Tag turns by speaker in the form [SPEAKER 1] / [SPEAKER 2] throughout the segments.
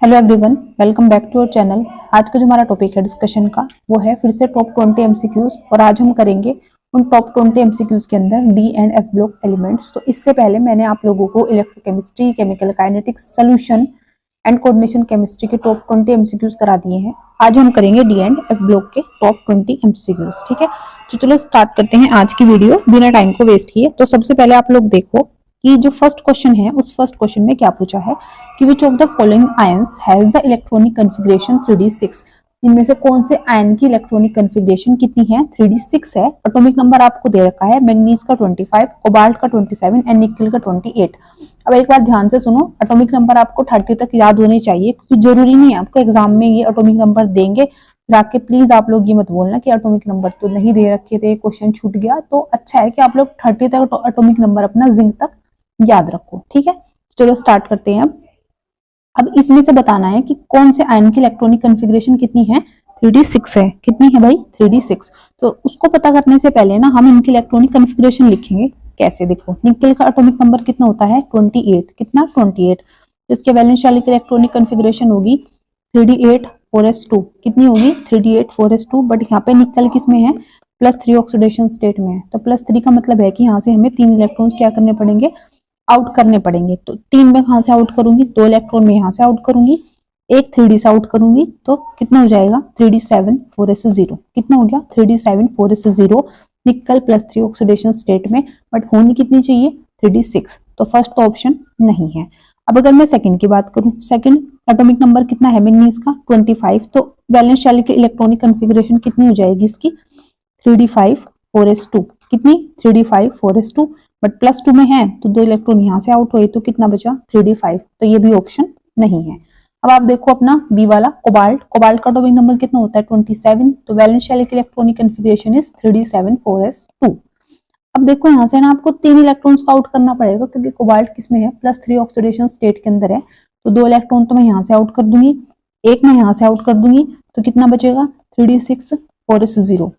[SPEAKER 1] Hello everyone, welcome back to our channel. आज का जो हमारा टॉपिक है डिस्कशन का वो है फिर से टॉप 20 एमसीक्यूज और आज हम करेंगे उन टॉप 20 एमसीक्यूज के अंदर D and F block elements. तो इससे पहले मैंने आप लोगों को electrochemistry, chemical kinetics, solution and coordination chemistry के टॉप 20 एमसीक्यूज करा दिए हैं। आज हम करेंगे डी एंड एफ ब्लॉक के टॉप 20 एमसीक्यूज। ठीक है, तो चलो स्टार्ट करते हैं आज की वीडियो बिना टाइम को वेस्ट किए। तो सबसे पहले आप लोग देखो कि जो फर्स्ट क्वेश्चन है उस फर्स्ट क्वेश्चन में क्या पूछा है कि which of the following ions has the electronic configuration 3d6। इनमें से कौन से आयन की इलेक्ट्रॉनिक कॉन्फ़िगरेशन कितनी है? 3d6 है। एटॉमिक नंबर आपको दे रखा है मैंगनीज का 25, कोबाल्ट का 27 एंड निकल का 28। अब एक बार ध्यान से सुनो, एटॉमिक नंबर आपको 30 तक याद होने चाहिए क्योंकि जरूरी नहीं है आपको एग्जाम में ये एटॉमिक नंबर देंगे फिर आके प्लीज आप लोग ये मत बोलना कि एटॉमिक नंबर तो नहीं दे रखे थे, क्वेश्चन छूट गया। तो अच्छा है कि आप लोग 30 तक एटॉमिक नंबर अपना जिंक तक याद रखो। ठीक है, चलो स्टार्ट करते हैं। अब इसमें से बताना है कि कौन से आयन की इलेक्ट्रॉनिक कॉन्फ़िगरेशन कितनी है? 3d6 है। कितनी है भाई? 3d6। तो उसको पता करने से पहले ना हम इनकी इलेक्ट्रॉनिक कॉन्फ़िगरेशन लिखेंगे। कैसे? देखो, निकेल का एटॉमिक नंबर कितना होता है? 28। कितना? 28। तो इसके वैलेंस शेल की इलेक्ट्रॉनिक कॉन्फ़िगरेशन होगी 3d8 4s2। कितनी होगी? 3d8 4s2। बट यहाँ पे निकल किसमें है? +3 ऑक्सीडेशन स्टेट में है। तो +3 का मतलब है कि यहाँ से हमें 3 इलेक्ट्रॉन्स क्या करने पड़ेंगे? आउट करने पड़ेंगे। तो 3 में कहां से आउट करूंगी? 2 इलेक्ट्रॉन में यहां से आउट करूंगी, एक 3d से आउट करूंगी। तो कितना हो जाएगा? 3d7 4s0। कितना हो गया? 3d7 4s0। निकल +3 ऑक्सीडेशन स्टेट में, बट होनी कितनी चाहिए? 3d6। तो फर्स्ट तो ऑप्शन नहीं है। अब अगर मैं सेकंड की बात करूं, सेकंड एटॉमिक नंबर कितना है मैंगनीज का? 25। तो वैलेंस शेल की इलेक्ट्रॉनिक कॉन्फ़िगरेशन कितनी हो जाएगी इसकी? 3d5 4s2। कितनी? 3d5 4s2। बट +2 में है तो 2 इलेक्ट्रॉन यहां से आउट हुए तो कितना बचा? 3d5। तो ये भी ऑप्शन नहीं है। अब आप देखो अपना बी वाला कोबाल्ट। कोबाल्ट का एटॉमिक नंबर कितना होता है? 27। तो वैलेंस शेल की electronic configuration is 3d7 4s2। अब देखो यहाँ से ना आपको 3 इलेक्ट्रॉन्स को आउट करना पड़ेगा क्योंकि कोबाल्ट किसमें है? +3 ऑक्सीडेशन स्टेट के अंदर है। तो 2 इलेक्ट्रॉन तो मैं यहाँ से आउट कर दूंगी, एक मैं यहाँ से आउट कर दूंगी। तो कितना बचेगा? 3d6 4s0।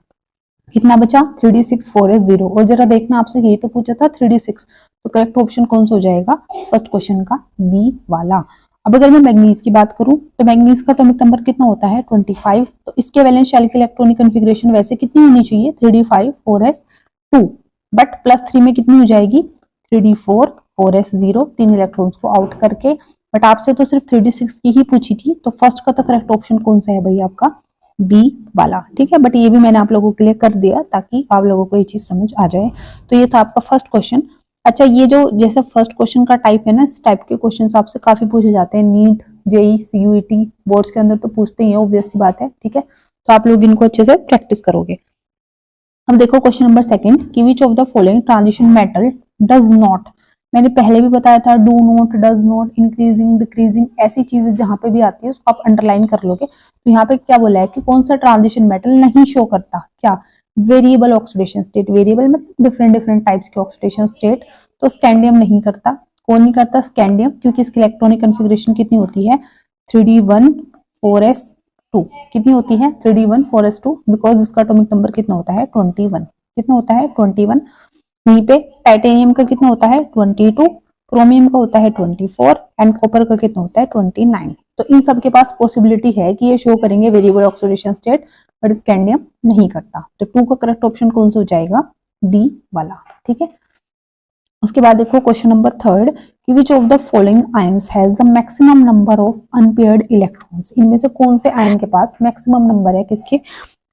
[SPEAKER 1] कितना बचा? 3d6 4s0। और जरा देखना, आपसे यही तो पूछा था 3d6। तो करेक्ट ऑप्शन कौन सा हो जाएगा फर्स्ट क्वेश्चन का? बी वाला। अब अगर मैं मैंगनीज की बात करूं तो मैंगनीज का एटॉमिक नंबर कितना होता है? 25। तो इसके वैलेंस शेल की इलेक्ट्रॉनिक कॉन्फ़िगरेशन वैसे कितनी होनी चाहिए? 3d5 4s2। बट +3 में कितनी हो जाएगी? 3d4 4s0। 3 इलेक्ट्रॉन्स को आउट करके। बट आपसे तो सिर्फ 3d6 की ही पूछी थी, तो फर्स्ट का तो करेक्ट ऑप्शन कौन सा है भाई आपका? बी वाला। ठीक है, बट ये भी मैंने आप लोगों के लिए कर दिया ताकि आप लोगों को ये चीज समझ आ जाए। तो ये था आपका फर्स्ट क्वेश्चन। अच्छा, ये जो जैसे फर्स्ट क्वेश्चन का टाइप है ना, इस टाइप के क्वेश्चन आपसे काफी पूछे जाते हैं। नीट, जेई, सीयूईटी बोर्ड्स के अंदर तो पूछते ही है, ऑब्वियस सी बात है। ठीक है, तो आप लोग इनको अच्छे से प्रैक्टिस करोगे। अब देखो क्वेश्चन नंबर सेकंड कि which of the following transition metal does not. मैंने पहले भी बताया था, do not, does not, increasing, decreasing, ऐसी चीजें जहां पे भी आती है उसको आप अंडरलाइन कर लोगे। तो यहाँ पे क्या बोला है कि कौन सा ट्रांजिशन मेटल नहीं शो करता? क्या? Variable oxidation state. वेरिएबल मतलब डिफरेंट डिफरेंट टाइप्स के ऑक्सीडेशन स्टेट। तो स्कैंडियम नहीं करता। कौन नहीं करता? स्कैंडियम, क्योंकि इसकी इलेक्ट्रॉनिक कॉन्फ़िगरेशन कितनी होती है? 3d1 4s2। कितनी होती है? 3d1 4s2। बिकॉज इसका एटॉमिक नंबर कितना होता है? 21। कितना होता है? 21। वहीं पे टाइटेनियम का कितना होता है? 22। क्रोमियम का होता है 24 एंड कॉपर का कितना होता है? 29। तो इन सब के पास पॉसिबिलिटी है कि ये शो करेंगे variable oxidation state, but scandium नहीं करता। तो 2 का करेक्ट ऑप्शन कौन सा हो जाएगा? डी वाला। ठीक है, उसके बाद देखो क्वेश्चन नंबर थर्ड कि which of the following ions has the maximum number of unpaired electrons. इनमें से कौन से आयन के पास मैक्सिमम नंबर है किसके?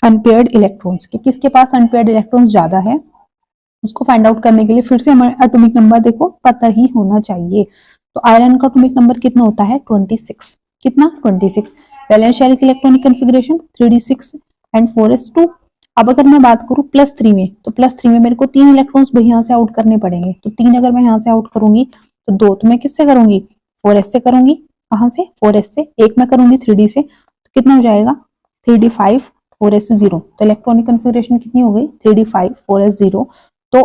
[SPEAKER 1] अनपेयर्ड इलेक्ट्रॉन्स के। किसके पास अनपेयर्ड इलेक्ट्रॉन्स ज्यादा है उसको फाइंड आउट करने के लिए फिर से हमें एटॉमिक नंबर देखो पता ही होना चाहिए। तो आयरन का एटॉमिक नंबर कितना होता है? 26। कितना? 26। वैलेंस शेल की electronic configuration 3d6 and 4s2। अब अगर मैं बात करूं +3 में, तो +3 में मेरे को 3 इलेक्ट्रॉन्स भाई यहाँ से आउट करने पड़ेंगे। तो 3 अगर मैं यहाँ से आउट करूंगी तो 2 तो मैं किससे करूंगी? 4s से करूंगी। कहां से? 4s से। एक मैं करूंगी 3d से। तो कितना हो जाएगा? 3d5 4s0। तो इलेक्ट्रॉनिक कॉन्फ़िगरेशन कितनी हो गई? 3d5 4s0। तो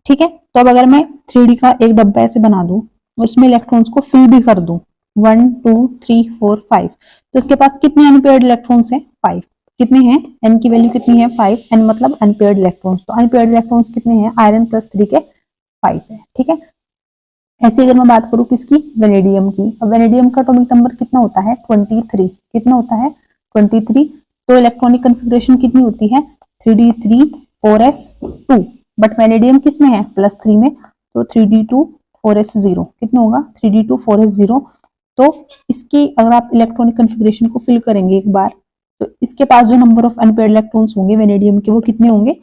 [SPEAKER 1] ठीक है, तो अब अगर मैं 3d का एक डब्बा ऐसे बना दूं और उसमें इलेक्ट्रॉन्स को फिल भी कर दूं 1 2 3 4 5, तो इसके पास कितने अनपेयर्ड इलेक्ट्रॉन्स हैं? 5। कितने हैं? n की वैल्यू कितनी है? 5। n मतलब अनपेयर्ड इलेक्ट्रॉन्स। तो अनपेयर्ड इलेक्ट्रॉन्स कितने हैं? आयरन +3 के 5 है। ठीक है, ऐसे अगर मैं बात करूं किसकी, वेनेडियम की, अब वेनेडियम का एटॉमिक नंबर कितना होता है 23, कितना होता है 23, तो इलेक्ट्रॉनिक कॉन्फ़िगरेशन कितनी होती है 3d3 4s2, बट वेनेडियम किस में है +3 में, तो 3d2 4s0 कितना होगा 3d2 4s0। तो इसकी अगर आप इलेक्ट्रॉनिक कॉन्फ़िगरेशन को फिल करेंगे एक बार, तो इसके पास जो नंबर ऑफ अनपेयर्ड इलेक्ट्रॉन्स होंगे वेनेडियम के वो कितने होंगे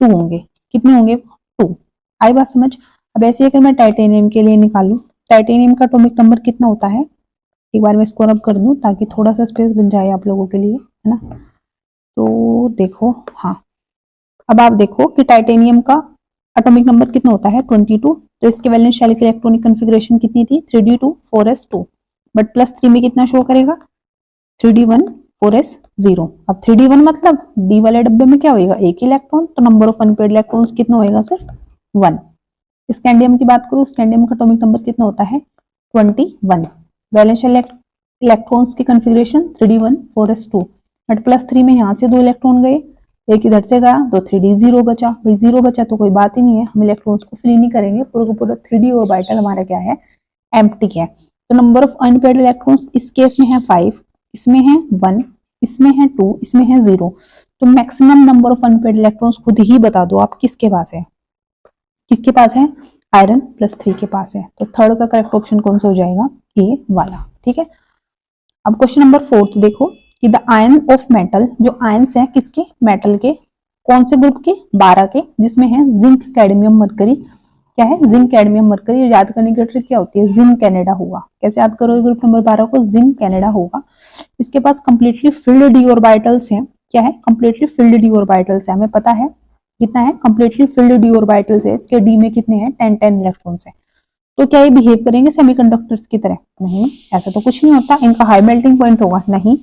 [SPEAKER 1] 2 होंगे, कितने होंगे 2। आई बात समझ। अब ऐसे अगर मैं टाइटेनियम के लिए निकालूं, टाइटेनियम का एटॉमिक नंबर कितना होता है, एक बार मैं इसको रब कर दूं ताकि थोड़ा सा स्पेस बन जाए आप लोगों के लिए, है ना। तो देखो, हाँ अब आप देखो कि टाइटेनियम का एटॉमिक नंबर कितना होता है 22, तो इसके वैलेंस शेल की इलेक्ट्रॉनिक कॉन्फ़िगरेशन कितनी थी 3d2 4s2, बट +3 में कितना शो करेगा 3d1 4s0। अब 3d1 मतलब डी वाले डब्बे में क्या होगा एक इलेक्ट्रॉन, तो नंबर ऑफ अनपेयर्ड इलेक्ट्रॉन्स कितना होएगा सिर्फ 1। स्कैंडियम की बात करूं, स्कैंडियम का एटॉमिक नंबर कितना होता है 21, वैलेंस शेल इलेक्ट्रॉन्स की कॉन्फ़िगरेशन 3d1 4s2, बट +3 में यहाँ से 2 इलेक्ट्रॉन गए, एक इधर से गया तो 3d0 बचा, भाई 0 बचा तो कोई बात ही नहीं है, हम इलेक्ट्रॉन्स को फिल ही नहीं करेंगे, पूरा का पूरा 3d ऑर्बिटल हमारा क्या है एम्प्टी है। तो नंबर ऑफ अनपेयर्ड इलेक्ट्रॉन्स इस केस में है 5, इसमें है 1, इसमें है 2, इसमें है 0, तो maximum number of unpaired electrons खुद ही बता दो आप किसके पास है, किसके पास है आयरन +3 के पास है। तो थर्ड का करेक्ट ऑप्शन कौन सा हो जाएगा ए वाला, ठीक है। अब क्वेश्चन नंबर 4 देखो कि द आयन ऑफ मेटल, जो आयन्स है किसके मेटल के, कौन से ग्रुप के 12 के, जिसमें है जिंक कैडमियम मरकरी, क्या है जिंक कैडमियम मरकरी, याद करने की ट्रिक क्या होती है जिंक कनाडा होगा, कैसे याद करोगे ग्रुप नंबर 12 को जिंक कनाडा होगा। इसके पास कंप्लीटली फिल्ड डी ऑर्बिटल्स हैं, क्या है कंप्लीटली फिल्ड डी ऑर्बिटल्स है, हमें पता है कितना है कंप्लीटली फिल्ड डी ऑर्बिटल्स है, इसके डी में कितने हैं 10 इलेक्ट्रॉन्स है। तो क्या ये बिहेव करेंगे सेमीकंडक्टर्स की तरह, नहीं ऐसा तो कुछ नहीं होता, इनका हाई मेल्टिंग पॉइंट होगा, नहीं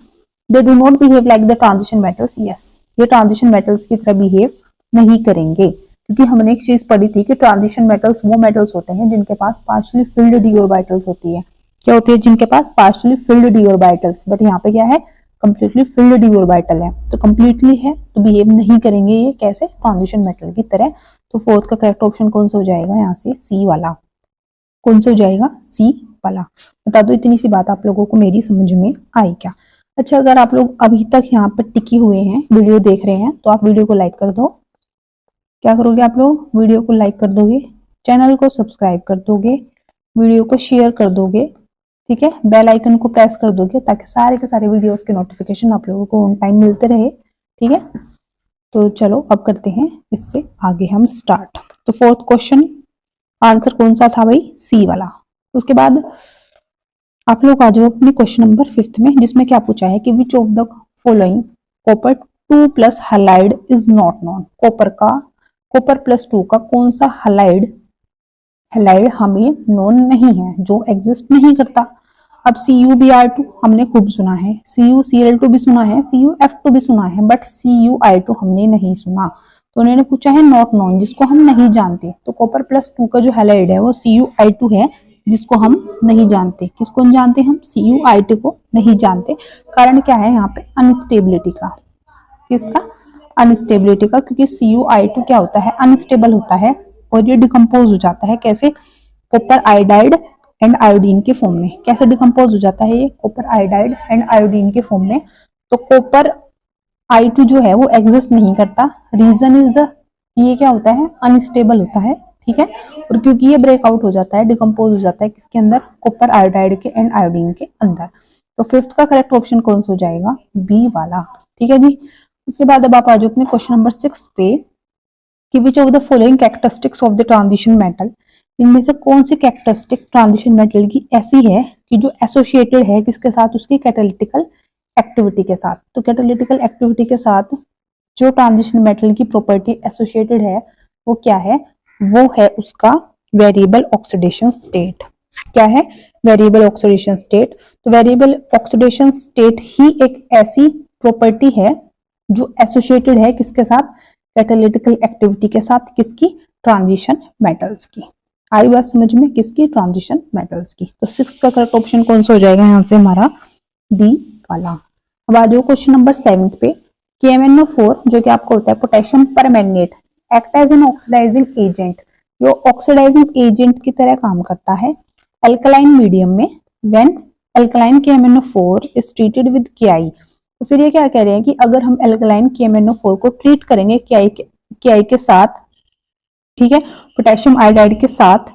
[SPEAKER 1] they do not behave like the transition metals, yes ये ट्रांजिशन मेटल्स की तरह बिहेव नहीं करेंगे, क्योंकि हमने एक चीज पढ़ी थी कि ट्रांजिशन मेटल्स वो मेटल्स होते हैं जिनके पास पार्शियली फिल्ड डी ऑर्बिटल्स होती है, क्या होती है जिनके पास partially filled d orbitals, but यहाँ पे क्या है कंप्लीटली फिल्ड डी ऑर्बिटल है, तो कंप्लीटली है तो बिहेव नहीं करेंगे ये कैसे ट्रांजिशन मेटल की तरह। तो फोर्थ का करेक्ट ऑप्शन कौन सा हो जाएगा यहाँ से सी वाला, कौन सा हो जाएगा सी वाला। बता दो इतनी सी बात आप लोगों को मेरी समझ में आई क्या। अच्छा अगर आप लोग अभी तक यहाँ पर टिके हुए हैं वीडियो देख रहे हैं तो आप वीडियो को लाइक कर दो, क्या करोगे आप लोग वीडियो को लाइक कर दोगे, चैनल को सब्सक्राइब कर दोगे, वीडियो को शेयर कर दोगे, ठीक है बेल आइकन को प्रेस कर दोगे ताकि सारे के सारे वीडियोस के नोटिफिकेशन आप लोगों को ऑन टाइम मिलते रहे, ठीक है। तो चलो अब करते हैं इससे आगे हम स्टार्ट। तो फोर्थ क्वेश्चन आंसर कौन सा था भाई सी वाला। उसके बाद आप लोग आ जाओ अपने क्वेश्चन नंबर 5 में, जिसमें क्या पूछा है कि which of the following copper 2+ halide is not known, copper +2 का कौन सा हैलाइड हमें नोन नहीं है, जो एग्जिस्ट नहीं करता। अब CuBr2 हमने खूब सुना है, CuCl2 भी सुना है, CuF2 भी सुना है, बट CuI2 हमने नहीं सुना। तो उन्होंने पूछा है नॉट नोन, जिसको हम नहीं जानते। तो कॉपर +2 का जो हैलाइड है वो CuI2 है, जिसको हम नहीं जानते। किसको नहीं जानते हम CuI2 को नहीं जानते। कारण क्या है यहाँ पे अनस्टेबिलिटी का, किसका अनस्टेबिलिटी का, क्योंकि CuI2 क्या होता है अनस्टेबल होता है और ये डिकम्पोज हो जाता है कैसे कॉपर आयोडाइड एंड आयोडीन के फॉर्म में। कैसे डिकम्पोज हो जाता है ये कॉपर आयोडाइड एंड आयोडीन के फॉर्म में। तो कॉपर I2 जो है वो एग्जिस्ट नहीं करता, रीजन इज द ये क्या होता है अनस्टेबल होता है, ठीक है। और क्योंकि ये ब्रेकआउट हो जाता है डिकम्पोज हो जाता है किसके अंदर कॉपर आयोडाइड के एंड आयोडीन के अंदर। तो फिफ्थ का करेक्ट ऑप्शन कौन सा हो जाएगा बी वाला, ठीक है जी। उसके बाद अब आप आ जाओ अपने क्वेश्चन नंबर 6 पे कि which of the following characteristics of the transition metal, इनमें से कौन सी कैरेक्टरिस्टिक ट्रांजिशन मेटल की ऐसी है कि जो एसोसिएटेड है किसके साथ उसकी कैटालिटिकल एक्टिविटी के साथ। तो कैटालिटिकल एक्टिविटी के साथ जो ट्रांजिशन मेटल की प्रॉपर्टी एसोसिएटेड है वो क्या है, वो है उसका वेरिएबल ऑक्सीडेशन स्टेट। क्या है वेरिएबल ऑक्सीडेशन स्टेट। तो वेरिएबल ऑक्सीडेशन स्टेट ही एक ऐसी प्रॉपर्टी है जो एसोसिएटेड है किसके साथ कैटालिटिकल एक्टिविटी के साथ, किसकी ट्रांजिशन मेटल्स की। आई बात समझ में, किसकी ट्रांजिशन मेटल्स की। तो 6 का करेक्ट ऑप्शन कौन सा हो जाएगा यहाँ से हमारा डी वाला। अब आ जाओ क्वेश्चन नंबर 7 पे KMnO4 जो कि आपको होता है potassium permanganate act as an oxidising agent ये ऑक्सीडाइजिंग एजेंट की तरह काम करता है अल्कलाइन मीडियम में when alkaline KMnO4 is treated with KI। तो फिर ये क्या कह रहे हैं कि अगर हम अल्कलाइन KMnO4 को ट्रीट करेंगे KI के साथ, ठीक है, पोटेशियम आयोडाइड के साथ,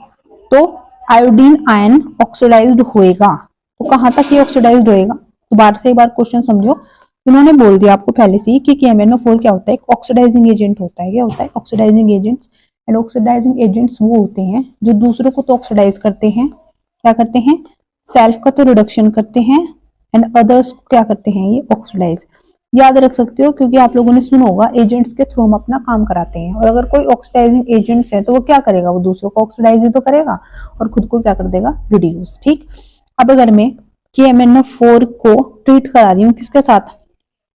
[SPEAKER 1] तो आयोडीन आयन ऑक्सीडाइज्ड होएगा। तो कहां तक ये ऑक्सीडाइज्ड होएगा? दोबारा से एक बार क्वेश्चन समझो। इन्होंने बोल दिया आपको पहले से ही कि KMnO4 क्या होता है? एक ऑक्सीडाइजिंग एजेंट होता है। क्या होता है? Oxidising agents. And oxidising agents वो होते हैं जो दूसरों को तो ऑक्सीडाइज करते हैं, क्या करते हैं? सेल्फ का तो रिडक्शन करते हैं एंड अदर्स को क्या करते हैं? ये ऑक्सीडाइज। याद रख सकते हो क्योंकि आप लोगों ने सुना होगा एजेंट्स के थ्रू हम अपना काम कराते हैं। और अगर कोई ऑक्सीडाइजिंग एजेंट्स है तो वो क्या करेगा? वो दूसरों को ऑक्सीडाइज तो करेगा और खुद को क्या कर देगा? रिड्यूस। ठीक। अब अगर मैं KMnO4 को ट्रीट करा रही हूँ किसके साथ?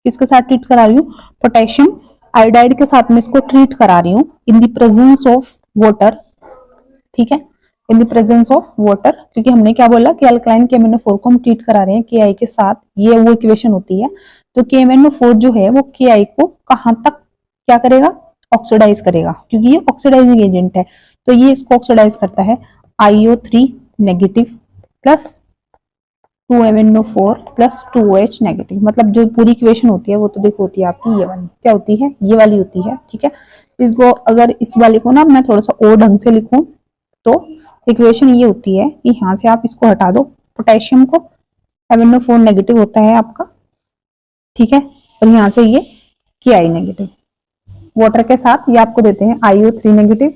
[SPEAKER 1] किसके साथ ट्रीट करा रही हूँ? पोटेशियम आयोडाइड के साथ में इसको ट्रीट करा रही हूँ in the presence of water. ठीक है, in the presence of water, क्योंकि हमने क्या बोला कि अल्कलाइन KMnO4 को हम ट्रीट करा रहे हैं KI के साथ। ये वो इक्वेशन होती है। तो KMnO4 जो है वो KI को कहां तक क्या करेगा? ऑक्सीडाइज करेगा, क्योंकि ये ऑक्सीडाइजिंग एजेंट है। तो ये इसको ऑक्सीडाइज करता है IO3 negative plus 2MnO4 plus 2OH negative. मतलब जो पूरी इक्वेशन होती है वो तो देखो होती है आपकी ये वाली। क्या होती है? ये वाली होती है। ठीक है, इसको अगर इस वाले को ना मैं थोड़ा सा और ढंग से लिखूं तो इक्वेशन ये होती है कि यहाँ से आप इसको हटा दो, पोटेशियम को MnO4 नेगेटिव होता है आपका, ठीक है, और यहाँ से ये KI नेगेटिव, वाटर के साथ ये आपको देते हैं IO3 negative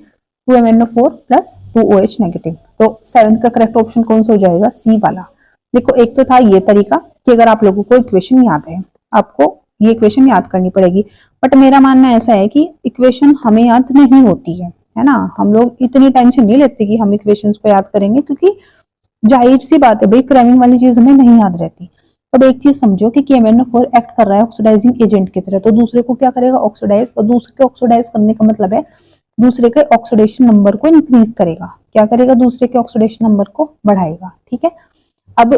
[SPEAKER 1] 2MnO4 plus 2OH negative. तो 7th का करेक्ट ऑप्शन कौन सा हो जाएगा? सी वाला। देखो एक तो था ये तरीका कि अगर आप लोगों को इक्वेशन याद है, आपको ये इक्वेशन याद करनी पड़ेगी, बट मेरा मानना ऐसा है कि इक्वेशन हमें याद नहीं होती है ना। हम लोग इतनी टेंशन नहीं लेते कि हम इक्वेशंस को याद करेंगे, क्योंकि जाहिर सी बात है भाई क्रैविंग वाली चीज हमें नहीं याद रहती। अब एक चीज समझो कि KMnO4 एक्ट कर रहा है ऑक्सीडाइजिंग एजेंट की तरह, तो दूसरे को क्या करेगा? ऑक्सीडाइज। और दूसरे के ऑक्सीडाइज करने का मतलब है दूसरे के ऑक्सीडेशन नंबर को इंक्रीज करेगा। क्या करेगा? दूसरे के ऑक्सीडेशन नंबर को बढ़ाएगा। ठीक है, अब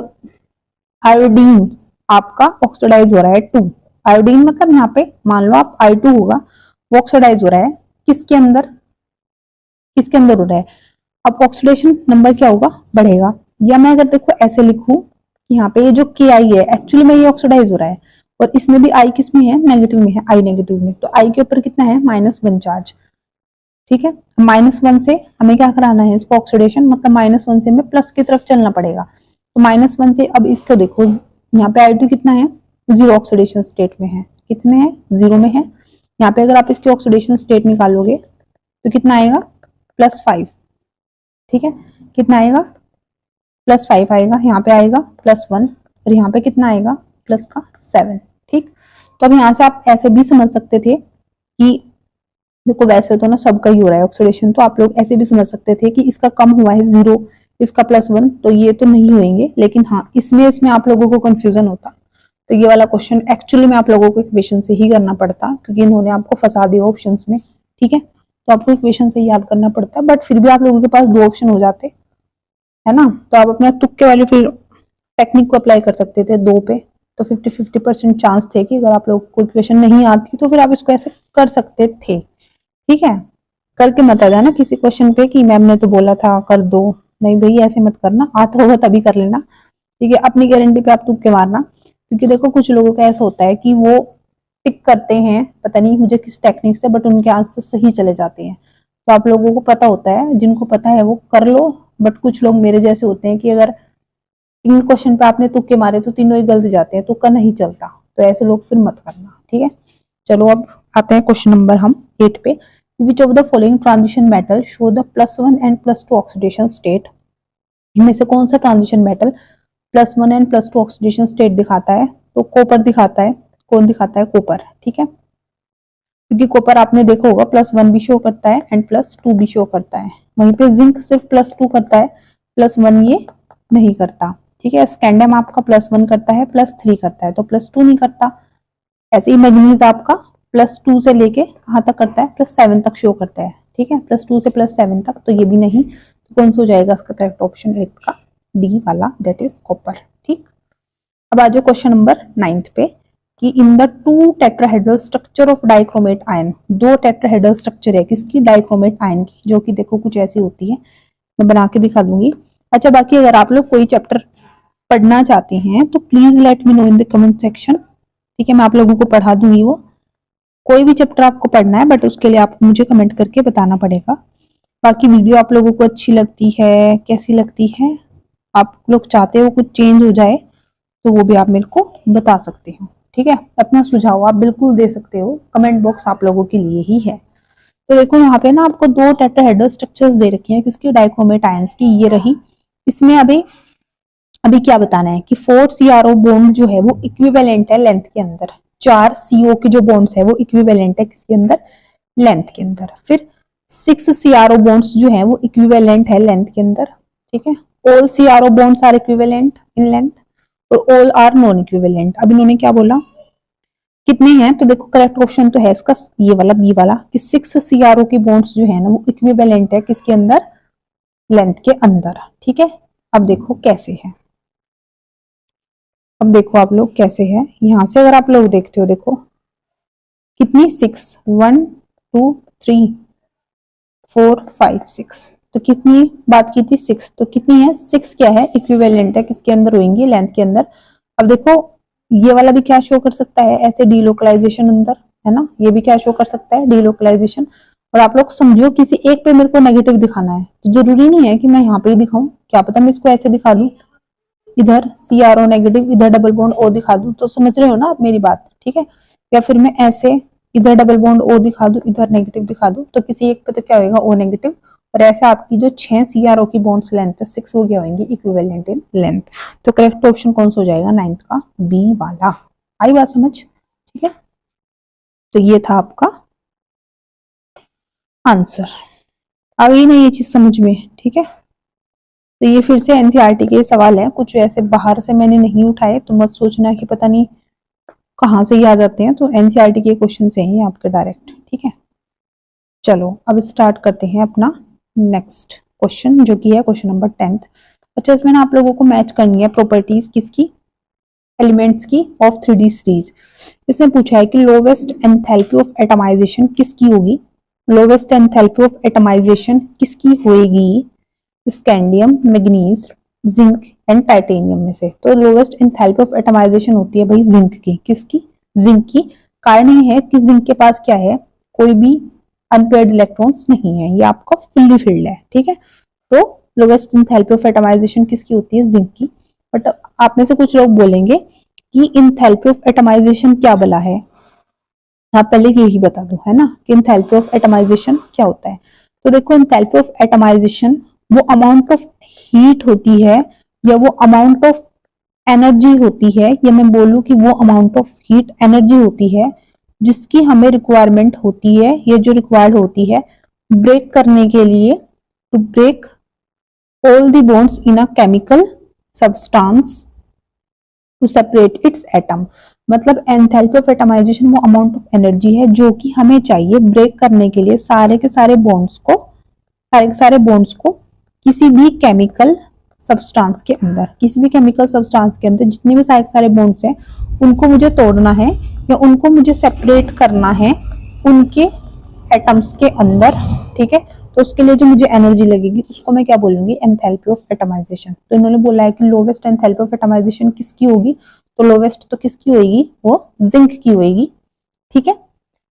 [SPEAKER 1] आयोडीन आपका ऑक्सीडाइज हो रहा है 2। आयोडीन मतलब यहाँ पे मान लो आप I2 होगा, वो ऑक्सीडाइज हो रहा है किसके अंदर? किसके अंदर हो रहा है? अब ऑक्सीडेशन नंबर क्या होगा? बढ़ेगा। या मैं अगर देखो ऐसे लिखूं कि यहाँ पे ये जो KI है एक्चुअली में ये ऑक्सीडाइज हो रहा है, और इसमें भी I किस में है? नेगेटिव में है, I नेगेटिव में। तो I के ऊपर कितना है? -1 चार्ज। ठीक है, -1 से हमें क्या कराना है? इसको ऑक्सीडेशन, मतलब -1 से हमें प्लस की तरफ चलना पड़ेगा। तो -1 से अब इसको देखो, यहाँ पे I2 कितना है? 0 ऑक्सीडेशन स्टेट में है। कितने है? 0 में है। यहाँ पे अगर आप इसकी ऑक्सीडेशन स्टेट निकालोगे तो कितना आएगा? +5। ठीक है, कितना आएगा? +5 आएगा। यहाँ पे आएगा +1 और यहाँ पे कितना आएगा? +7। ठीक, तो अब यहाँ से आप ऐसे भी समझ सकते थे कि देखो वैसे तो ना सबका ही हो रहा है ऑक्सीडेशन, तो आप लोग ऐसे भी समझ सकते थे कि इसका कम हुआ है 0, इसका +1, तो ये तो नहीं होंगे। लेकिन हाँ, इसमें आप लोगों को कंफ्यूजन होता तो ये वाला क्वेश्चन एक्चुअली में आप लोगों को इक्वेशन से ही करना पड़ता, क्योंकि इन्होंने आपको फंसा दिया ऑप्शंस में। ठीक है, तो आपको इक्वेशन से याद करना पड़ता, बट फिर भी आप लोगों के पास 2 ऑप्शन हो जाते, है ना। तो आप अपने तुक्के वाली फिर टेक्निक को अप्लाई कर सकते थे 2 पे, तो 50-50% चांस थे कि अगर आप लोगों को इक्वेशन नहीं आती तो फिर आप इसको ऐसे कर सकते थे। ठीक है, करके मत आ जाना किसी क्वेश्चन पे कि मैम ने तो बोला था कर दो। नहीं भाई, ऐसे मत करना, आता होगा तभी कर लेना। ठीक है, अपनी गारंटी पे आप तुक्के मारना, क्योंकि देखो कुछ लोगों का ऐसा होता है कि वो टिक करते हैं पता नहीं मुझे किस टेक्निक से, बट उनके आंसर सही चले जाते हैं। तो आप लोगों को पता होता है, जिनको पता है वो कर लो, बट कुछ लोग मेरे जैसे होते हैं कि अगर 3 क्वेश्चन पे आपने तुक्के मारे तो तीनों ही गलत जाते हैं, तुक्का नहीं चलता। तो ऐसे लोग फिर मत करना। ठीक है, चलो अब आते हैं क्वेश्चन नंबर हम 8 पे। Which of the following transition metal show the +1 and +2 oxidation state? इनमें से कौन सा transition metal +1 and +2 oxidation state दिखाता है? तो कॉपर दिखाता है। कौन दिखाता है? कॉपर। ठीक है, क्योंकि कॉपर आपने देखा होगा +1 भी शो करता है एंड +2 भी शो करता है। वहीं पे जिंक सिर्फ +2 करता है, +1 ये नहीं करता। ठीक है, स्कैंडियम आपका +1 करता है, +3 करता है, तो +2 नहीं करता। ऐसे ही मैग्नीज आपका +2 से लेके कहाँ तक करता है? +7 तक शो करता है। ठीक है, +2 से +7 तक, तो ये भी नहीं। तो कौन सा हो जाएगा इसका करेक्ट ऑप्शन? 8 का D वाला, दैट इज कॉपर। ठीक, अब आ जाओ क्वेश्चन नंबर 9 पे। कि in the two tetrahedral structure of dichromate ion, दो टेट्राहेड्रल स्ट्रक्चर है किसकी, डाइक्रोमेट आयन की, जो कि देखो कुछ ऐसी होती है, मैं बना के दिखा दूंगी। अच्छा, बाकी अगर आप लोग कोई चैप्टर पढ़ना चाहते हैं तो please let me know in the comment section, ठीक है, मैं आप लोगों को पढ़ा दूंगी। वो कोई भी चैप्टर आपको पढ़ना है बट उसके लिए आपको मुझे कमेंट करके बताना पड़ेगा। बाकी वीडियो आप लोगों को अच्छी लगती है, कैसी लगती है, आप लोग चाहते हो कुछ चेंज हो जाए तो वो भी आप मेरे को बता सकते हो, ठीक है। अपना सुझाव आप बिल्कुल दे सकते हो, कमेंट बॉक्स आप लोगों के लिए ही है। तो देखो यहाँ पे ना आपको दो टेट्राहेड्रल स्ट्रक्चर्स दे रखी हैं किसकी, डाइक्रोमेट आयंस की, ये रही। इसमें अभी अभी क्या बताना है कि 4 CRO बॉन्ड जो है वो इक्विवेलेंट है लेंथ के अंदर, 4 CO के जो बॉन्ड्स है वो इक्विवेलेंट है किसके अंदर, लेंथ के अंदर। फिर 6 CRO बॉन्ड्स जो है वो इक्विवेलेंट है लेंथ के अंदर, ठीक है। All CRO bonds are equivalent in length और ऑल आर नॉन इक्विवेलेंट। अब इन्होंने क्या बोला, कितने हैं, तो देखो करेक्ट ऑप्शन तो है इसका ये वाला, बी वाला, कि 6 CRO की बॉन्ड्स जो है ना वो इक्विवेलेंट है किसके अंदर, लेंथ के अंदर, ठीक है। अब देखो कैसे है, अब देखो आप लोग कैसे है, यहां से अगर आप लोग देखते हो, देखो कितनी 6, 1 2 3 4 5 6, तो कितनी बात की थी 6, तो कितनी है 6 क्या है, इक्विवेलेंट है किसके अंदर होंगी, लेंथ के अंदर। अब देखो ये वाला भी क्या शो कर सकता है, ऐसे डीलोकलाइजेशन अंदर, है ना, ये भी क्या शो कर सकता है, डीलोकलाइजेशन। और आप लोग समझो किसी एक पे मेरे को नेगेटिव दिखाना है, तो जरूरी नहीं है कि मैं यहाँ पे ही दिखाऊं, क्या पता मैं इसको ऐसे दिखा दूं, इधर CRO नेगेटिव, इधर डबल बॉन्ड O दिखा दूं, तो समझ रहे हो ना आप मेरी बात, ठीक है। या फिर मैं ऐसे इधर डबल बॉन्ड O दिखा दूं, इधर नेगेटिव दिखा दूं, तो किसी एक पे तो क्या होगा, O नेगेटिव, और ऐसे आपकी जो 6 CRO की बॉन्ड्स लेंथ है 6, वो क्या होंगी, इक्विवेलेंट इन लेंथ। तो करेक्ट ऑप्शन कौन सा हो जाएगा, 9th का बी वाला। आई बात समझ, ठीक है। तो ये था आपका आंसर, आ गई ना ये चीज समझ में, ठीक है। तो ये फिर से NCERT के सवाल है, कुछ ऐसे बाहर से मैंने नहीं उठाए, तो मत सोचना कि पता नहीं कहाँ से ही आ जाते हैं, तो NCERT के क्वेश्चन से ही आपके डायरेक्ट, ठीक है। चलो अब स्टार्ट करते हैं अपना नेक्स्ट क्वेश्चन, जो कि है क्वेश्चन नंबर 10th। अच्छा, इसमें ना आप लोगों को मैच करनी है प्रॉपर्टीज किसकी, एलिमेंट्स की ऑफ 3D सीरीज। इसमें पूछा है कि लोवेस्ट एंथैल्पी ऑफ एटमाइजेशन किसकी होगी, लोवेस्ट एंथैल्पी ऑफ एटमाइजेशन किसकी होगी, scandium, manganese, zinc and titanium में से। तो लोवेस्ट एंथैल्पी ऑफ एटमाइजेशन होती है भाई जिंक की, किसकी, जिंक की। कारण ये है कि जिंक के पास क्या है, कोई भी अनपेयर्ड इलेक्ट्रॉन्स नहीं है, ये आपका फुल्ली फिल्ड है, ठीक है। तो लोवेस्ट एंथैल्पी ऑफ एटमाइजेशन किसकी होती है, जिंक की। बट आप में से कुछ लोग बोलेंगे कि एंथैल्पी ऑफ एटमाइजेशन क्या बला है, आप पहले यही बता दो, है ना, कि एंथैल्पी ऑफ एटमाइजेशन क्या होता है। तो देखो एंथैल्पी ऑफ एटमाइजेशन वो अमाउंट ऑफ हीट होती है, या वो अमाउंट ऑफ एनर्जी होती है, या मैं बोलूं कि वो अमाउंट ऑफ हीट एनर्जी होती है जिसकी हमें रिक्वायरमेंट होती है, या जो रिक्वायर्ड होती है ब्रेक करने के लिए, to break all the bonds in a chemical substance to separate its atom. मतलब एंथैल्पी ऑफ एटमाइजेशन वो अमाउंट ऑफ एनर्जी है जो कि हमें चाहिए ब्रेक करने के लिए सारे के सारे बॉन्ड्स को, सारे के सारे बॉन्ड्स को किसी भी केमिकल सब्सटेंस के अंदर, किसी भी केमिकल सब्सटेंस के अंदर जितने भी सारे सारे बॉन्ड्स हैं उनको मुझे तोड़ना है, या उनको मुझे सेपरेट करना है उनके एटम्स के अंदर, ठीक है। तो उसके लिए जो मुझे एनर्जी लगेगी उसको मैं क्या बोलूंगी, एंथैल्पी ऑफ एटमाइजेशन। तो इन्होंने बोला है कि लोवेस्ट एंथैल्पी ऑफ एटमाइजेशन किसकी होगी, तो लोवेस्ट तो किसकी होगी, वो जिंक की होगी, ठीक है।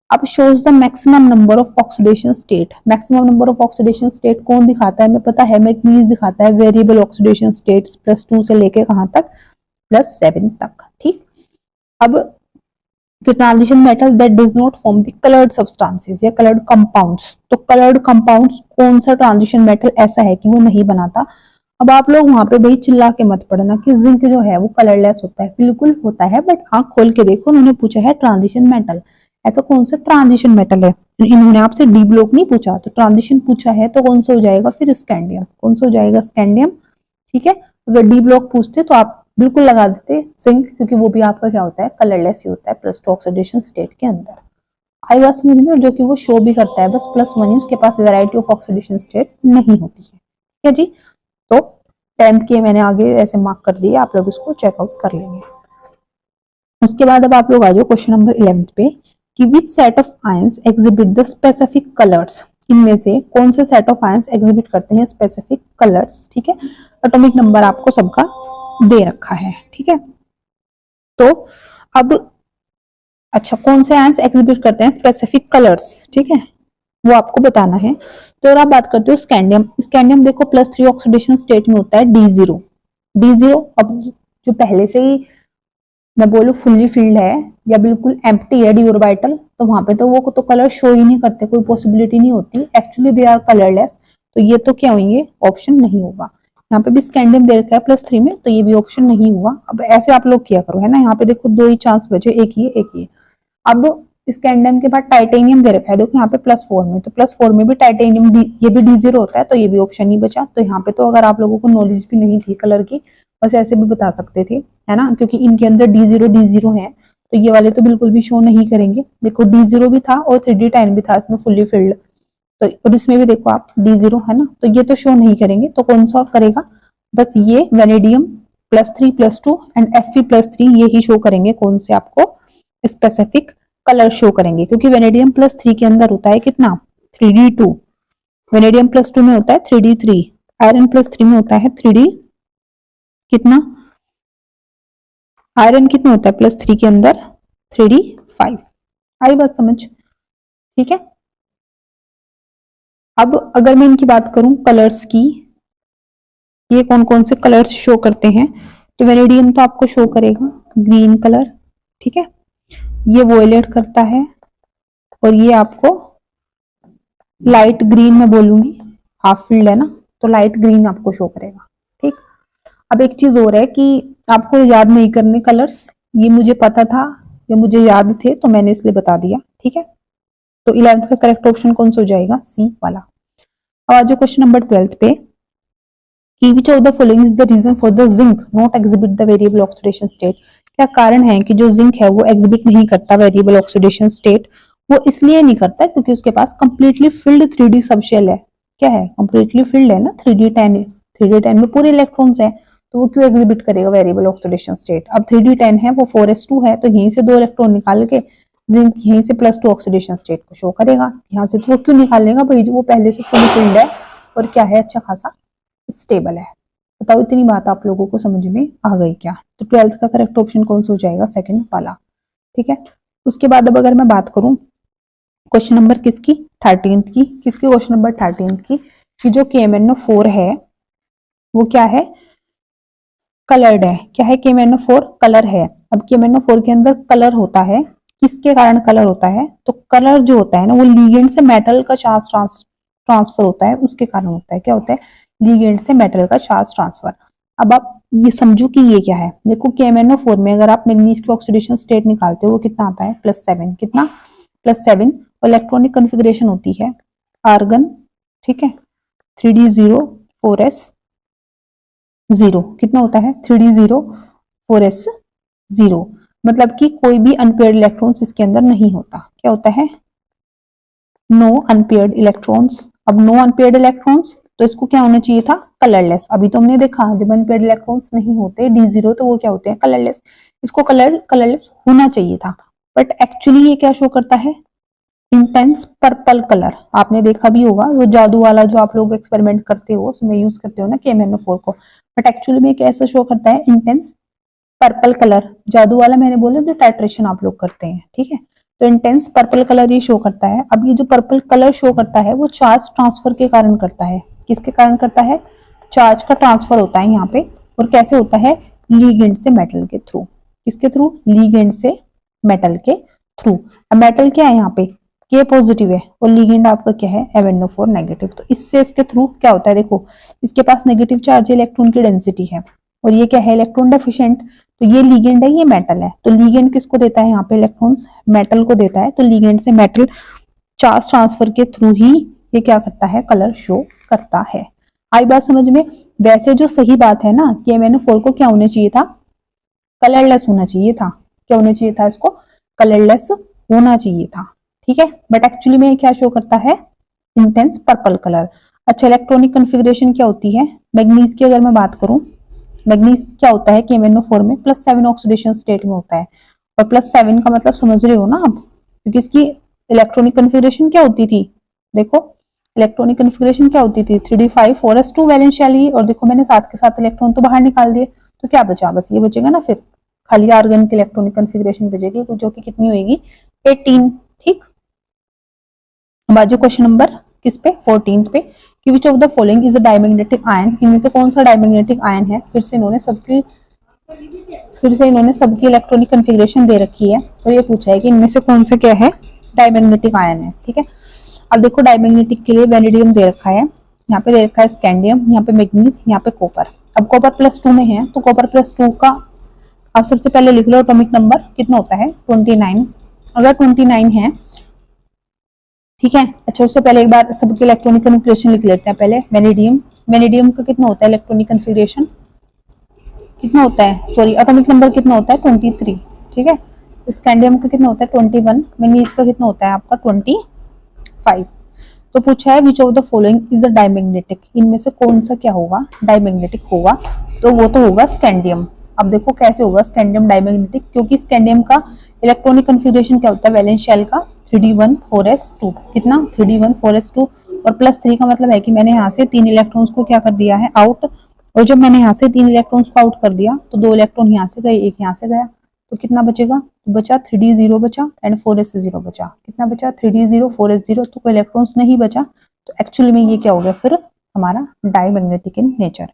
[SPEAKER 1] अब shows the maximum number of oxidation state, maximum number of oxidation state कौन दिखाता है, हमें पता है मैग्नीज दिखाता है, वेरिएबल ऑक्सीडेशन स्टेट्स +2 से लेके कहां तक, +7 तक, ठीक। अब transition metal that does not form the coloured substances या कलर्ड कंपाउंड्स, तो कलर्ड कंपाउंड्स कौन सा ट्रांजिशन मेटल ऐसा है कि वो नहीं बनाता। अब आप लोग वहां पे भाई चिल्ला के मत पड़ना कि जिंक जो है वो कलरलेस होता है, बिल्कुल होता है, बट आंख खोल के देखो, उन्होंने पूछा है ट्रांजिशन मेटल, ऐसा कौन सा ट्रांजिशन मेटल है, इन्होंने आपसे डी ब्लॉक नहीं पूछा, तो ट्रांजिशन पूछा है, तो कौन सा हो जाएगा फिर, स्कैंडियम, कौन सा हो जाएगा, स्कैंडियम, ठीक है। अगर डी ब्लॉक पूछते तो आप बिल्कुल लगा देते जिंक, क्योंकि वो भी आपका क्या होता है, कलरलेस ही होता है, +2 ऑक्सीडेशन स्टेट के अंदर। आई बात समझ में, और जो कि वो शो भी करता है, बस +1 ही, उसके पास वैरायटी ऑफ ऑक्सीडेशन स्टेट नहीं होती है, ठीक है जी। तो 10th के मैंने आगे ऐसे मार्क कर दिए, आप लोग इसको चेकआउट कर लेंगे। उसके बाद अब आप लोग आ जाओ क्वेश्चन नंबर 11 पे कि which set of ions exhibit the specific colours. इनमें से कौन से सेट ऑफ आयंस एग्जिबिट करते हैं स्पेसिफिक कलर्स। ठीक है, एटॉमिक नंबर आपको सबका दे रखा है। ठीक है, तो अब अच्छा कौन से आयंस एग्जिबिट करते हैं स्पेसिफिक कलर्स, ठीक है, वो आपको बताना है। तो अगर आप बात करते हो स्कैंडियम, स्कैंडियम देखो +3 ऑक्सीडेशन स्टेट में होता है D0। D0 अब जो पहले से ही मैं बोलूँ फुल्ली फिल्ड है या बिल्कुल एम्प्टी है डी ऑर्बिटल, तो वहां पे तो वो तो कलर शो ही नहीं करते, कोई पॉसिबिलिटी नहीं होती, एक्चुअली दे आर कलरलेस। तो ये तो क्या होंगे, ऑप्शन नहीं होगा। यहाँ पे भी स्कैंडियम दे रखा है +3 में, तो ये भी ऑप्शन नहीं हुआ। अब ऐसे आप लोग किया करो, है ना, यहाँ पे देखो 2 ही चांस बचे, एक ही एक ही। अब स्कैंडियम के बाद टाइटेनियम दे रखा है, देखो यहाँ पे +4 में, तो +4 में भी टाइटेनियम ये भी D0 होता है, तो ये भी ऑप्शन नहीं बचा। तो यहाँ पे तो अगर आप लोगों को नॉलेज भी नहीं थी कलर की, बस ऐसे भी बता सकते थे, है ना, क्योंकि इनके अंदर D0 है, तो ये वाले तो बिल्कुल भी शो नहीं करेंगे। देखो D0 भी था और 3D10 भी था इसमें फुल्ली फिल्ड, तो और इसमें भी देखो आप D0 है ना, तो ये तो शो नहीं करेंगे। तो कौन सा करेगा, बस ये वेनेडियम +3 +2 एंड Fe+3 ये ही शो करेंगे, कौन से आपको स्पेसिफिक कलर शो करेंगे, क्योंकि वेनेडियम +3 के अंदर होता है कितना 3D2, वेनेडियम +2 में होता है 3D3, आयरन +3 में होता है 3D कितना, आयरन कितना होता है +3 के अंदर 3D5। आई बात समझ, ठीक है। अब अगर मैं इनकी बात करूं कलर्स की, ये कौन कौन से कलर्स शो करते हैं, तो वेनेडियम तो आपको शो करेगा ग्रीन कलर, ठीक है, ये वोयलेट करता है, और ये आपको लाइट ग्रीन में बोलूंगी, हाफ फील्ड है ना, तो लाइट ग्रीन आपको शो करेगा। ठीक, अब एक चीज और है कि आपको याद नहीं करने कलर्स, ये मुझे पता था या मुझे याद थे तो मैंने इसलिए बता दिया। ठीक है, तो 11th का करेक्ट ऑप्शन कौन सा हो जाएगा, सी वाला। अब आज क्वेश्चन नंबर 12 पे कि which of the following is the reason for the zinc not exhibit the variable oxidation state. क्या कारण है कि जो जिंक है वो एग्जिबिट नहीं करता वेरिएबल ऑक्सीडेशन स्टेट। वो इसलिए नहीं करता क्योंकि उसके पास कंप्लीटली फिल्ड 3D सबशेल है। क्या है, कंप्लीटली फिल्ड है ना, 3D10 में पूरे इलेक्ट्रॉन्स हैं, तो वो क्यों एग्जिबिट करेगा वेरिएबल ऑक्सीडेशन स्टेट। अब 3D10 है वो 4s2 है, तो यहीं से 2 इलेक्ट्रॉन निकाल के जिंक यहीं से +2 ऑक्सीडेशन स्टेट को शो करेगा। यहाँ से तो वो क्यों निकाल लेगा भाई, जो वो पहले से फुली फिल्ड है और क्या है, अच्छा खासा स्टेबल है। बताओ इतनी बात आप लोगों को समझ में आ गई क्या। तो 12th का करेक्ट ऑप्शन कौन सा हो जाएगा, सेकंड वाला। ठीक है, उसके बाद अब अगर मैं बात करूं क्वेश्चन नंबर किसकी, 13th की। किसकी, क्वेश्चन नंबर 13th की, कि जो KMnO4 है वो क्या है, कलर्ड है। क्या है, KMnO4 कलर है। अब KMnO4 के अंदर कलर होता है, किसके कारण कलर होता है, तो कलर जो होता है ना वो लिगेंड से मेटल का चार्ज ट्रांसफर होता है, उसके कारण होता है। क्या होता है, लिगेंड से मेटल का चार्ज ट्रांसफर। अब आप ये समझो कि ये क्या है, देखो KMnO4 में अगर आप मैग्नीज की ऑक्सीडेशन स्टेट निकालते हो वो कितना आता है, +7, कितना +7, और इलेक्ट्रॉनिक कॉन्फ़िगरेशन होती है आर्गन, ठीक है, 3D0 4s0, कितना होता है 3D0 4s0, मतलब कि कोई भी अनपेयर्ड इलेक्ट्रॉन्स इसके अंदर नहीं होता। क्या होता है, नो अनपेयर्ड इलेक्ट्रॉन्स। अब नो अनपेयर्ड इलेक्ट्रॉन्स, तो इसको क्या होना चाहिए था, कलरलेस। अभी तो हमने देखा जब अनपेयर्ड इलेक्ट्रॉन्स नहीं होते D0 तो वो क्या होते हैं, कलरलेस। इसको कलरलेस होना चाहिए था, बट एक्चुअली ये क्या शो करता है, इंटेंस पर्पल कलर। आपने देखा भी होगा वो जादू वाला जो आप लोग एक्सपेरिमेंट करते हो उसमें यूज करते हो ना KMnO4 को, बट एक्चुअली में कैसा शो करता है, इंटेंस पर्पल कलर। जादू वाला मैंने बोला जो टाइट्रेशन आप लोग करते हैं, ठीक है, तो इंटेंस पर्पल कलर ये शो करता है। अब ये जो पर्पल कलर शो करता है वो चार्ज ट्रांसफर के कारण करता है। किसके कारण करता है, चार्ज का ट्रांसफर होता है यहाँ पे, और कैसे होता है, लीगेंड से मेटल के थ्रू। किसके थ्रू, लीगेंड से मेटल के थ्रू। अब मेटल क्या है यहाँ पे, K पॉजिटिव है, और लीगेंड आपका क्या है, MnO4 नेगेटिव। तो इससे इसके थ्रू क्या होता है, देखो इसके पास नेगेटिव चार्ज इलेक्ट्रॉन की डेंसिटी है, और ये क्या है, इलेक्ट्रॉन डेफिशिएंट। तो ये लीगेंड है, ये मेटल है, तो लीगेंड किसको देता है यहाँ पे, इलेक्ट्रॉन्स मेटल को देता है। तो लीगेंड से मेटल चार्ज ट्रांसफर के थ्रू ही ये क्या करता है, कलर शो करता है। आई बात समझ में। वैसे जो सही बात है ना कि MnO4 को क्या होना चाहिए था, कलरलेस होना चाहिए था। क्या होना चाहिए था, इसको कलरलेस होना चाहिए था, ठीक है, बट एक्चुअली में क्या शो करता है, इंटेंस पर्पल कलर। अच्छा, इलेक्ट्रॉनिक कॉन्फ़िगरेशन क्या होती है, मैग्नीज की अगर मैं बात करूं, मैग्नीज क्या होता है KMnO4 में +7 ऑक्सीडेशन स्टेट में होता है, और +7 का मतलब समझ रहे हो ना आप, क्योंकि इसकी इलेक्ट्रॉनिक कन्फिगरेशन क्या होती थी, देखो इलेक्ट्रॉनिक कन्फिगरेशन क्या होती थी 3d5 4s2 वैलेंस शेल, और देखो मैंने साथ के साथ इलेक्ट्रॉन तो बाहर निकाल दिए, तो क्या बचा, बस ये बचेगा ना, फिर खाली आर्गन की इलेक्ट्रॉनिक कन्फिगरेशन बचेगी, जो कि कितनी होगी 18। ठीक, अब आज क्वेश्चन नंबर किस पे 14 पे, कि which of the following is a diamagnetic ion, इनमें से कौन सा डायमैग्नेटिक आयन है। फिर से इन्होंने सबकी इलेक्ट्रॉनिक कन्फिगरेशन दे रखी है, और ये पूछा है कि इनमें से कौन सा क्या है डायमैग्नेटिक आयन है। ठीक है, अब देखो डायमैग्नेटिक के लिए वेनेडियम दे रखा है, यहाँ पे दे रखा है स्कैंडियम, यहाँ पे मैग्नीज, यहाँ पे कॉपर। अब कॉपर +2 में है, तो कॉपर +2 का आप सबसे पहले लिख लो एटॉमिक नंबर कितना होता है 29। अगर 29 है, ठीक है, अच्छा उससे पहले एक बार सबकी इलेक्ट्रॉनिक कन्फिगरेशन लिख लेते हैं पहले। वेनेडियम का कितना होता है इलेक्ट्रॉनिक कन्फिगरेशन, कितना होता है, सॉरी एटॉमिक नंबर कितना होता है 23। ठीक है, स्कैंडियम का कितना होता है 21, मैग्नीज का कितना होता है आपका 25। तो पूछा है विच of the following is a diamagnetic, इनमें से कौन सा क्या होगा डायमैग्नेटिक होगा, तो वो तो होगा स्कैंडियम। अब देखो कैसे होगा स्कैंडियम डायमैग्नेटिक, क्योंकि स्कैंडियम का इलेक्ट्रॉनिक कन्फिगरेशन क्या होता है वैलेंस शेल का 3d1 4s2, कितना 3d1 4s2, और +3 का मतलब है कि मैंने यहाँ से 3 इलेक्ट्रॉन्स को क्या कर दिया है आउट, और जब मैंने यहाँ से 3 इलेक्ट्रॉन्स को आउट कर दिया तो 2 इलेक्ट्रॉन यहाँ से गए, एक यहाँ से गया, तो कितना बचेगा, तो बचा 3d0 बचा एंड 4s0 बचा, कितना बचा 3d0 4s0, तो कोई इलेक्ट्रॉन्स नहीं बचा, तो एक्चुअली में ये क्या हो गया फिर हमारा डायमैग्नेटिक इन नेचर।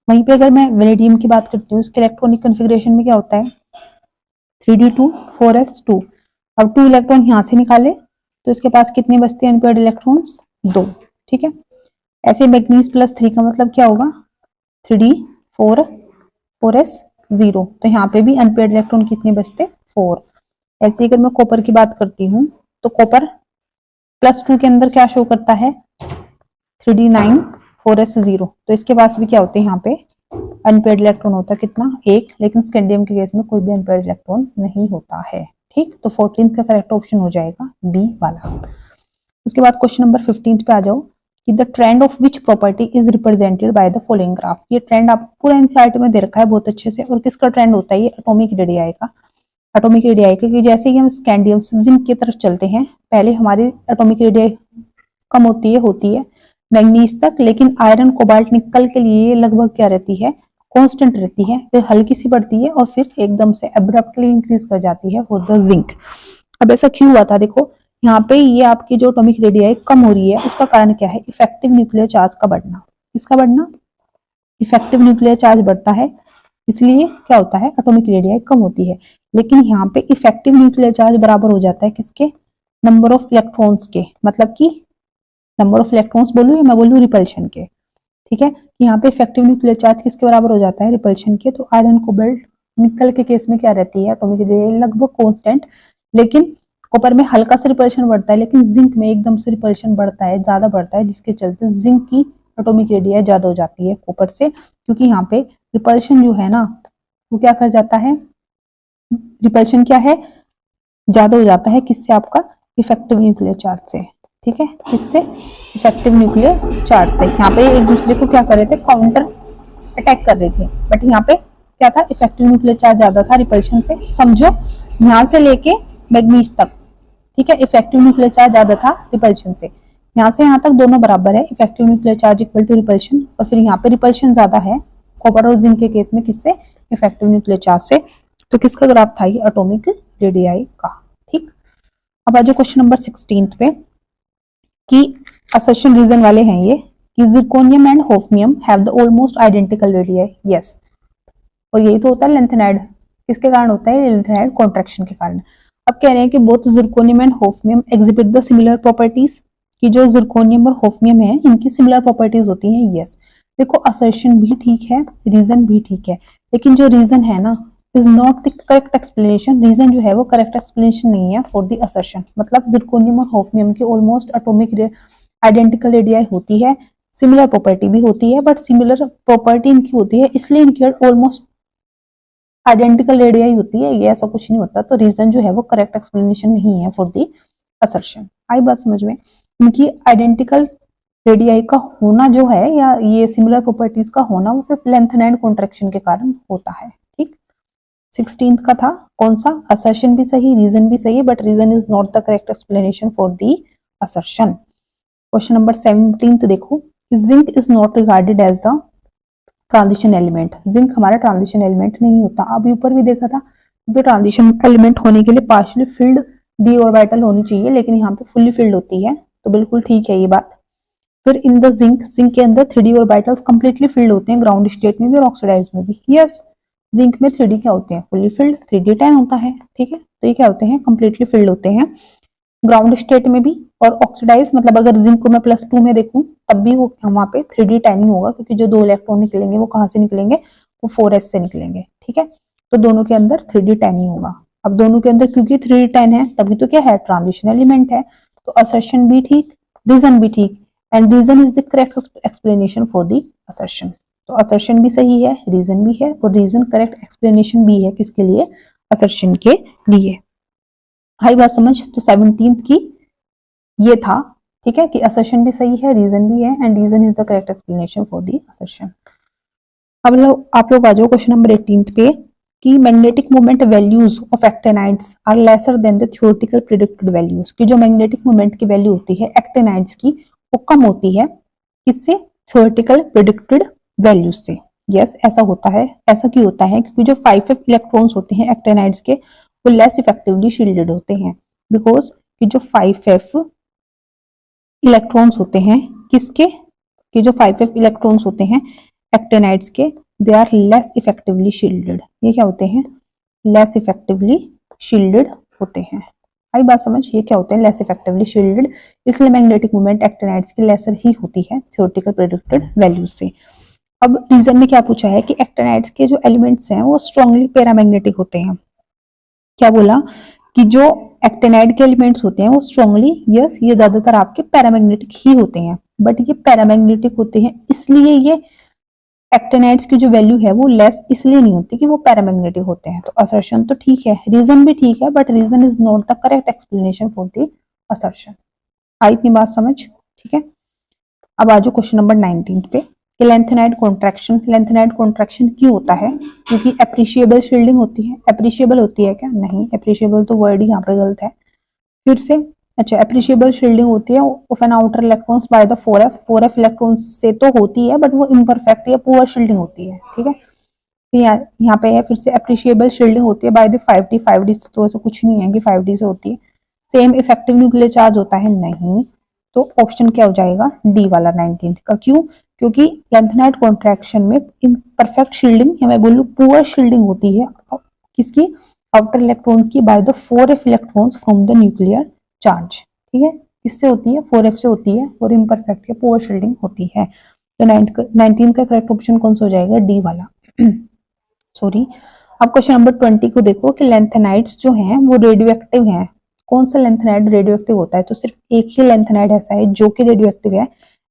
[SPEAKER 1] वहीं पे अगर मैं वेनेडियम की बात करती हूँ, इसके इलेक्ट्रॉनिक कन्फिगरेशन में क्या होता है 3d2 4s2। अब 2 इलेक्ट्रॉन यहाँ से निकाले तो इसके पास कितने बचते हैं अनपेयर्ड इलेक्ट्रॉन्स 2। ठीक है, ऐसे मैग्नीज +3 का मतलब क्या होगा 3d4 4s0, तो यहाँ पे भी अनपेयर्ड इलेक्ट्रॉन कितने बचते 4। ऐसे अगर मैं कॉपर की बात करती हूँ, तो कॉपर +2 के अंदर क्या शो करता है 3d9 4s0, तो इसके पास भी क्या होते हैं यहाँ पे अनपेयर्ड इलेक्ट्रॉन होता है कितना 1, लेकिन स्कैंडियम के केस में कोई भी अनपेयर्ड इलेक्ट्रॉन नहीं होता है। ठीक, तो 14 का करेक्ट ऑप्शन हो जाएगा बी वाला। उसके बाद क्वेश्चन नंबर 15 पे आ जाओ, कि the trend of which property is represented by the following graph. ये ट्रेंड आपको पूरा एनसीईआरटी में दे रखा है बहुत अच्छे से, और किसका ट्रेंड होता है ये एटॉमिक रेडियाई का। एटॉमिक रेडियाई का कि जैसे ही हम स्कैंडियम से जिंक की तरफ चलते हैं, पहले हमारी एटॉमिक रेडियाई कम होती है मैग्नीज तक, लेकिन आयरन कोबाल्ट निकल के लिए लगभग क्या रहती है कांस्टेंट रहती है, फिर हल्की सी बढ़ती है और फिर एकदम से एब्रप्टली इंक्रीज कर जाती है फॉर द जिंक। अब ऐसा क्यों हुआ था, देखो यहाँ पे ये आपकी जो एटॉमिक रेडियाई कम हो रही है, उसका कारण क्या है इफेक्टिव न्यूक्लियर चार्ज का बढ़ना। किसका बढ़ना, इफेक्टिव न्यूक्लियर चार्ज बढ़ता है, इसलिए क्या होता है एटॉमिक रेडियाई कम होती है। लेकिन यहाँ पे इफेक्टिव न्यूक्लियर चार्ज बराबर हो जाता है किसके, नंबर ऑफ इलेक्ट्रॉन्स के, मतलब कि नंबर ऑफ इलेक्ट्रॉन्स बोलूं या मैं बोलूं रिपल्शन के। ठीक है, यहाँ पे इफेक्टिव न्यूक्लियर चार्ज किसके बराबर हो जाता है रिपल्शन के, तो आयरन कोबाल्ट निकल के केस में क्या रहती है एटॉमिक रेडियाई लगभग कांस्टेंट, लेकिन कॉपर में हल्का सा रिपल्शन बढ़ता है, लेकिन जिंक में एकदम से रिपल्शन बढ़ता है, ज्यादा बढ़ता है, जिसके चलते जिंक की एटॉमिक रेडियाई ज्यादा हो जाती है कॉपर से, क्योंकि यहाँ पे रिपल्शन जो है ना वो क्या कर जाता है, रिपल्शन क्या है ज्यादा हो जाता है, किससे आपका इफेक्टिव न्यूक्लियर चार्ज से। ठीक है, किससे इफेक्टिव न्यूक्लियर चार्ज से। यहाँ पे एक दूसरे को क्या कर रहे थे काउंटर अटैक कर रहे थे, बट यहाँ पे क्या था इफेक्टिव न्यूक्लियर चार्ज ज्यादा था रिपल्शन से। समझो यहाँ से लेके मैग्नीज तक, ठीक है, इफेक्टिव न्यूक्लियर चार्ज ज्यादा था रिपल्शन से, यहाँ से यहाँ तक दोनों बराबर है, effective nuclear charge equal to repulsion, और फिर यहाँ पे रिपल्शन ज्यादा है कॉपर और जिंक के केस में किससे इफेक्टिव न्यूक्लियर चार्ज से। तो किसका ग्राफ था ये एटॉमिक रेडियाई का। ठीक, अब आज क्वेश्चन नंबर 16 पे, कि असर्शन रीजन वाले हैं ये, कि zirconium and hafnium have the almost identical radii. Yes, और यही तो होता है लेंथेनाइड, किसके कारण होता है लेंथेनाइड कॉन्ट्रैक्शन के कारण। अब कह रहे हैं कि both zirconium and hafnium exhibit the similar properties, कि जो जिरकोनियम और होफनियम है इनकी सिमिलर प्रॉपर्टीज होती हैं। यस, देखो असर्शन भी ठीक है रीजन भी ठीक है, लेकिन जो रीजन है ना is not the correct explanation. Reason जो है वो करेक्ट एक्सप्लेनेशन नहीं है फॉर द असर्शन। मतलब जिरकोनियम और होफनियम की ऑलमोस्ट एटॉमिक आइडेंटिकल रेडियाई होती है, सिमिलर प्रॉपर्टी भी होती है, बट सिमिलर प्रॉपर्टी इनकी होती है इसलिए इनकी ऑलमोस्ट आइडेंटिकल रेडियाई होती है, ये ऐसा कुछ नहीं होता। तो रीजन जो है वो करेक्ट एक्सप्लेनेशन नहीं है फॉर द असर्शन। आई बात समझ में, इनकी आइडेंटिकल रेडियाई का होना जो है या ये सिमिलर प्रॉपर्टीज का होना वो सिर्फ लेंथ एंड कॉन्ट्रैक्शन के कारण होता है। ठीक, 16th का था कौन सा, असर्शन भी सही, रीजन भी सही है, but reason is not the correct explanation for the assertion. Question number 17th देखो, zinc is not regarded as the transition element. Zinc हमारा ट्रांजिशन एलिमेंट नहीं होता। अभी ऊपर भी देखा था कि ट्रांजिशन एलिमेंट होने के लिए पार्शियली फिल्ड डी ऑर्बिटल होनी चाहिए, लेकिन यहाँ पे फुल्ली फिल्ड होती है, तो बिल्कुल ठीक है ये बात। फिर इन द जिंक, जिंक के अंदर 3D ऑर्बिटल्स कंप्लीटली फिल्ड होते हैं, ग्राउंड स्टेट में भी और ऑक्सीडाइज में भी। यस, जिंक में 3D क्या होते हैं, फुल्ली फिल्ड, 3D10 होता है, ठीक है। तो ये क्या होते हैं, कंप्लीटली फिल्ड होते हैं ग्राउंड स्टेट में भी और ऑक्सीडाइज, मतलब अगर जिंक को मैं +2 में देखूं तब भी वो वहां पे 3D10 ही होगा, क्योंकि जो 2 इलेक्ट्रॉन निकलेंगे वो कहां से निकलेंगे, वो 4s से निकलेंगे, ठीक है। तो दोनों के अंदर 3D10 ही होगा। अब दोनों के अंदर क्योंकि 3D10 है तभी तो क्या है, ट्रांजिशन एलिमेंट है। तो असर्शन भी ठीक, रीजन भी ठीक, and reason is the correct explanation for the assertion. तो असर्शन भी सही है, रीजन भी है, और रीजन करेक्ट एक्सप्लेनेशन भी है किसके लिए, असर्शन के लिए। आई बात समझ। तो 17th की ये था, ठीक है, कि असर्शन भी सही है, रीजन भी है, and reason is the correct explanation for the assertion. अब आप लोग आ जाओ क्वेश्चन नंबर 18th पे, कि magnetic moment values of actinides are lesser than the theoretical predicted values. की जो मैग्नेटिक मोमेंट की वैल्यू होती है एक्टिनाइड्स की, वो कम होती है किससे, थ्योरेटिकल प्रेडिक्टेड वैल्यूज से। यस, ऐसा होता है। ऐसा क्यों होता है, क्योंकि जो 5f इलेक्ट्रॉन्स होते हैं एक्टिनाइड्स के, वो लेस इफेक्टिवली शील्डेड होते हैं, बिकॉज कि जो 5f इलेक्ट्रॉन्स होते हैं किसके, कि जो 5f इलेक्ट्रॉन्स होते हैं एक्टिनाइड्स के, they are less effectively shielded. ये क्या होते हैं, लेस इफेक्टिवली शील्डेड होते हैं। आई बात समझ। ये क्या होते हैं, लेस इफेक्टिवली शील्डेड, इसलिए मैग्नेटिक मोमेंट एक्टिनाइड्स की लेसर ही होती है थ्योरेटिकल प्रेडिक्टेड वैल्यूज से। अब रीजन में क्या पूछा है, कि एक्टिनाइड्स के जो एलिमेंट्स हैं वो स्ट्रांगली पैरामैग्नेटिक होते हैं। क्या बोला, कि जो एक्टिनाइड के एलिमेंट्स होते हैं वो स्ट्रांगली, यस, ये ज्यादातर आपके पैरामैग्नेटिक ही होते हैं, बट ये पैरामैग्नेटिक होते हैं इसलिए ये एक्टिनाइड्स की जो वैल्यू है वो लेस इसलिए नहीं होती कि वो पैरामैग्नेटिक होते हैं। तो असर्शन तो ठीक है, रीजन भी ठीक है, but reason is not the correct explanation for the assertion. आई इतनी बात समझ, ठीक है। अब आ जाओ क्वेश्चन नंबर 19 पे, कि लेंथेनाइड कॉन्ट्रैक्शन। लेंथेनाइड कॉन्ट्रैक्शन क्यों होता है, क्योंकि एप्रिशिएबल शील्डिंग होती है। एप्रिशिएबल होती है क्या, नहीं, एप्रिशिएबल तो वर्ड ही यहाँ पे गलत है। फिर से, अच्छा, एप्रिशिएबल शील्डिंग होती है of an outer electrons by the 4f electrons से तो होती है, बट वो इम्परफेक्ट या पुअर शील्डिंग होती है, ठीक है। फिर यहाँ पे है फिर से एप्रिशिएबल शील्डिंग होती है बाय द 5d से, तो ऐसा कुछ नहीं है कि 5d से होती है। सेम इफेक्टिव न्यूक्लियर चार्ज होता है, नहीं। तो ऑप्शन क्या हो जाएगा, डी वाला 19th का। क्यों, क्योंकि लेंथेनाइड कॉन्ट्रैक्शन में इम्परफेक्ट शील्डिंग या मैं बोलूँ पुअर शील्डिंग होती है किसकी, आउटर इलेक्ट्रॉन्स की, bye the 4f electrons from the nuclear charge, ठीक है। किससे होती है, 4f से होती है, और इम्परफेक्ट या पुअर शील्डिंग होती है। तो 19 का करेक्ट ऑप्शन कौन सा हो जाएगा, डी वाला। सॉरी। अब क्वेश्चन नंबर 20 को देखो, कि लेंथेनाइड्स जो हैं वो रेडियो एक्टिव हैं। कौन सा लेंथेनाइड रेडियो एक्टिव होता है, तो सिर्फ एक ही लेंथेनाइड ऐसा है जो कि रेडियो एक्टिव है,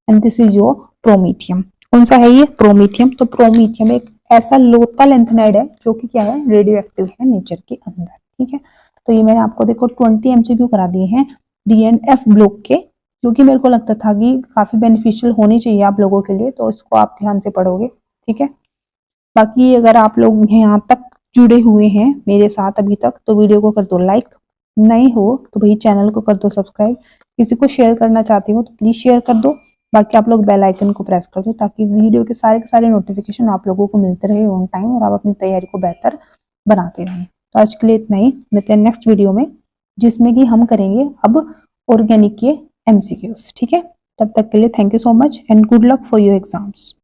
[SPEAKER 1] and this is your promethium. कौन सा है ये, प्रोमीथियम। तो प्रोमीथियम एक ऐसा लोता लेंथेनाइड है जो कि क्या है, रेडियो एक्टिव है नेचर के अंदर, ठीक है। तो ये मैंने आपको देखो 20 MCQ करा दिए हैं डी एंड एफ ब्लॉक के, क्योंकि मेरे को लगता था कि काफी बेनिफिशियल होनी चाहिए आप लोगों के लिए, तो इसको आप ध्यान से पढ़ोगे, ठीक है। बाकी अगर आप लोग यहाँ तक जुड़े हुए हैं मेरे साथ अभी तक, तो वीडियो को कर दो लाइक, नहीं हो तो भाई चैनल को कर दो सब्सक्राइब, किसी को शेयर करना चाहती हो तो प्लीज शेयर कर दो। बाकी आप लोग बेल आइकन को प्रेस कर दो, ताकि वीडियो के सारे नोटिफिकेशन आप लोगों को मिलते रहे ऑन टाइम, और आप अपनी तैयारी को बेहतर बनाते रहें। तो आज के लिए इतना ही, मिलते हैं नेक्स्ट वीडियो में, जिसमें कि हम करेंगे अब ऑर्गेनिक के MCQs, ठीक है। तब तक के लिए thank you so much and good luck for your exams.